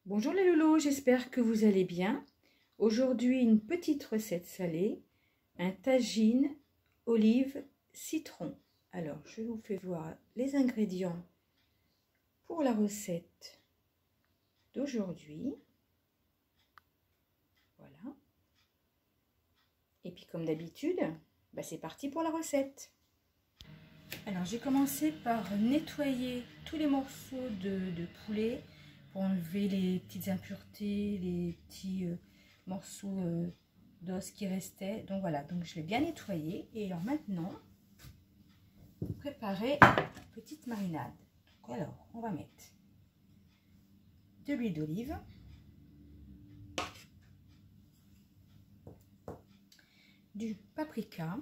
Bonjour les loulous, j'espère que vous allez bien. Aujourd'hui, une petite recette salée, un tagine, olive, citron. Alors, je vous fais voir les ingrédients pour la recette d'aujourd'hui. Voilà. Et puis comme d'habitude, c'est parti pour la recette. Alors, j'ai commencé par nettoyer tous les morceaux de poulet pour enlever les petites impuretés, les petits morceaux d'os qui restaient. Donc voilà, donc je l'ai bien nettoyé. Et alors maintenant, préparer une petite marinade. Donc alors, on va mettre de l'huile d'olive, du paprika,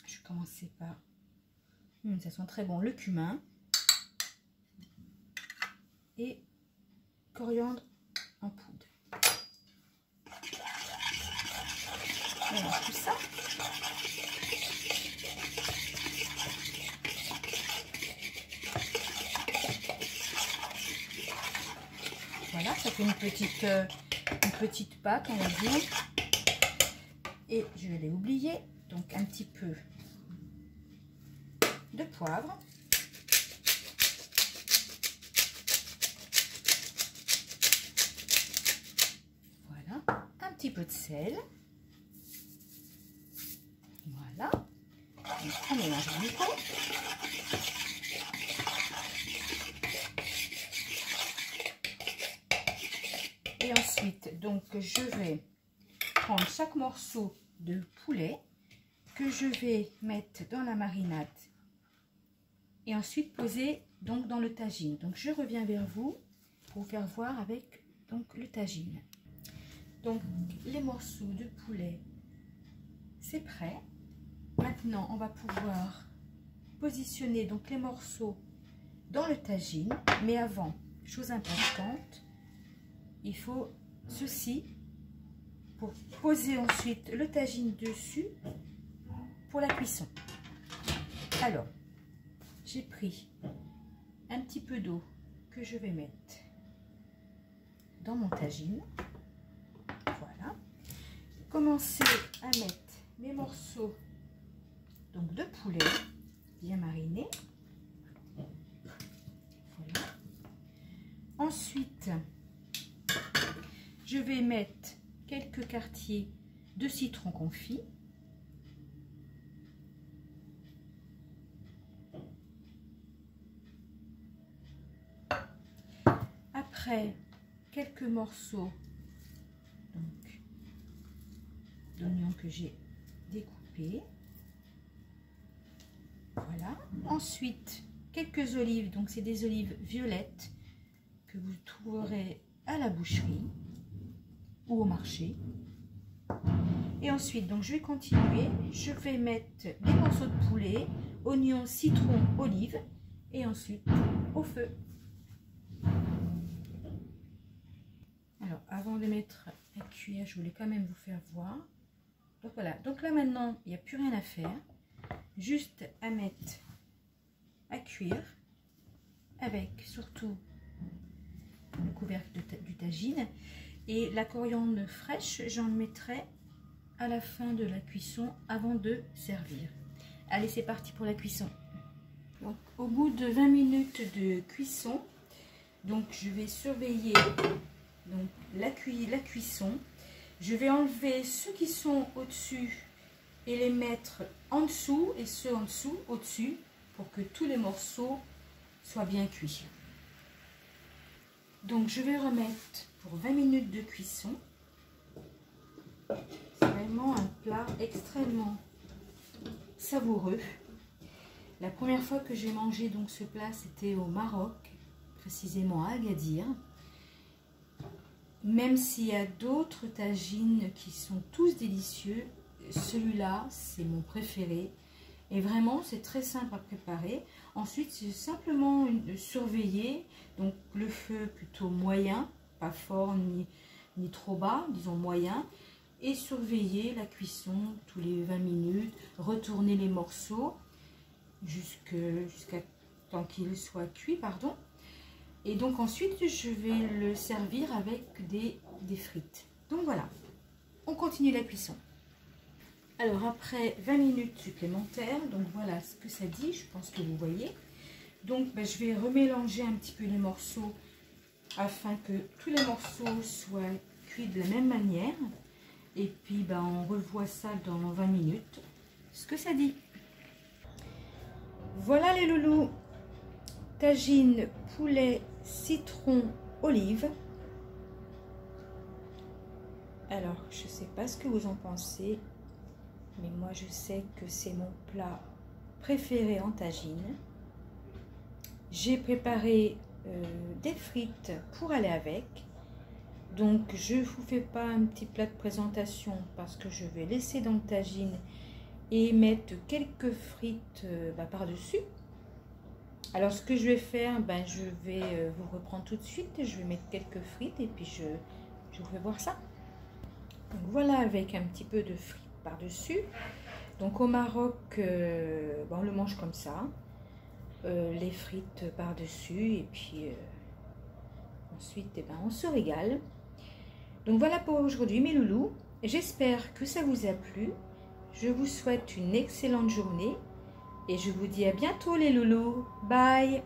je vais commencer par ça sent très bon, le cumin et coriandre en poudre. Voilà tout ça. Voilà, ça fait une petite pâte, on va dire. Et je l'ai oublié, donc un petit peu de poivre. Voilà, un petit peu de sel. Voilà, on mélange un peu. Et ensuite, donc, je vais prendre chaque morceau de poulet que je vais mettre dans la marinade et ensuite poser donc dans le tagine. Donc, je reviens vers vous pour vous faire voir avec donc le tagine. Donc, les morceaux de poulet, c'est prêt. Maintenant, on va pouvoir positionner donc les morceaux dans le tagine. Mais avant, chose importante, il faut ceci pour poser ensuite le tagine dessus pour la cuisson. Alors, j'ai pris un petit peu d'eau que je vais mettre dans mon tagine. Voilà. Commencer à mettre mes morceaux donc de poulet bien marinés. Voilà. Ensuite, je vais mettre quelques quartiers de citron confit. Après, quelques morceaux d'oignons que j'ai découpés. Voilà. Ensuite, quelques olives. Donc, c'est des olives violettes que vous trouverez à la boucherie ou au marché. Et ensuite, donc je vais continuer. Je vais mettre des morceaux de poulet, oignons, citron, olive et ensuite au feu. Alors, avant de mettre à cuire, je voulais quand même vous faire voir. Donc voilà. Donc là maintenant, il n'y a plus rien à faire. Juste à mettre à cuire avec surtout le couvercle du tagine. Et la coriandre fraîche, j'en mettrai à la fin de la cuisson avant de servir. Allez, c'est parti pour la cuisson. Donc, au bout de 20 minutes de cuisson, donc je vais surveiller donc, la cuisson. Je vais enlever ceux qui sont au-dessus et les mettre en dessous et ceux en dessous au-dessus pour que tous les morceaux soient bien cuits. Donc, je vais remettre pour 20 minutes de cuisson. C'est vraiment un plat extrêmement savoureux. La première fois que j'ai mangé donc ce plat, c'était au Maroc, précisément à Agadir. Même s'il y a d'autres tagines qui sont tous délicieux, celui-là, c'est mon préféré. Et vraiment, c'est très simple à préparer. Ensuite, c'est simplement surveiller. Donc, le feu plutôt moyen, pas fort ni trop bas, disons moyen. Et surveiller la cuisson tous les 20 minutes. Retourner les morceaux. jusqu'à temps qu'il soit cuit, pardon. Et donc ensuite, je vais le servir avec des frites. Donc voilà, on continue la cuisson. Alors après 20 minutes supplémentaires, donc voilà ce que ça dit, je pense que vous voyez. Donc je vais remélanger un petit peu les morceaux afin que tous les morceaux soient cuits de la même manière. Et puis on revoit ça dans 20 minutes, ce que ça dit. Voilà les loulous, tagine, poulet, citron, olive. Alors je ne sais pas ce que vous en pensez, mais moi je sais que c'est mon plat préféré en tagine. J'ai préparé des frites pour aller avec. Donc je ne vous fais pas un petit plat de présentation parce que je vais laisser dans le tagine et mettre quelques frites par-dessus. Alors ce que je vais faire, je vais vous reprendre tout de suite. Je vais mettre quelques frites et puis je vous fais voir ça. Donc voilà, avec un petit peu de frites par-dessus. Donc au Maroc, on le mange comme ça. Les frites par-dessus et puis ensuite on se régale. Donc voilà pour aujourd'hui mes loulous. J'espère que ça vous a plu. Je vous souhaite une excellente journée et je vous dis à bientôt les loulous. Bye!